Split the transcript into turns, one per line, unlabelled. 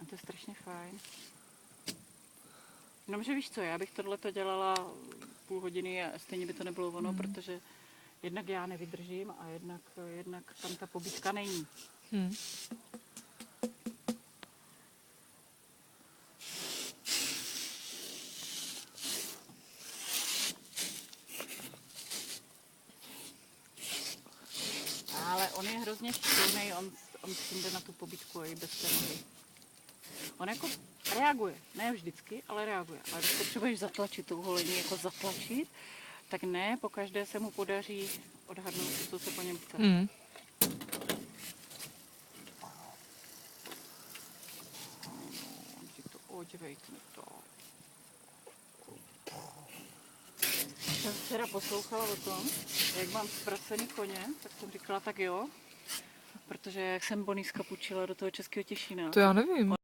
to je strašně fajn. Jenomže víš co, já bych tohleto dělala půl hodiny a stejně by to nebylo ono, protože jednak já nevydržím a jednak tam ta pobídka není. Ale on je hrozně šikovnej, on s tím jde na tu pobídku i bez té nohy. On jako reaguje, ne vždycky, ale reaguje. Ale když potřebuješ zatlačit tou holení, jako zatlačit, tak ne, pokaždé se mu podaří odhadnout, co se po něm chce. Odvejkni to. Jsem včera poslouchala o tom, jak mám zpracený koně, tak jsem říkala, tak jo, protože jak jsem Boníska půjčila do toho Českého Těšína.
To já nevím.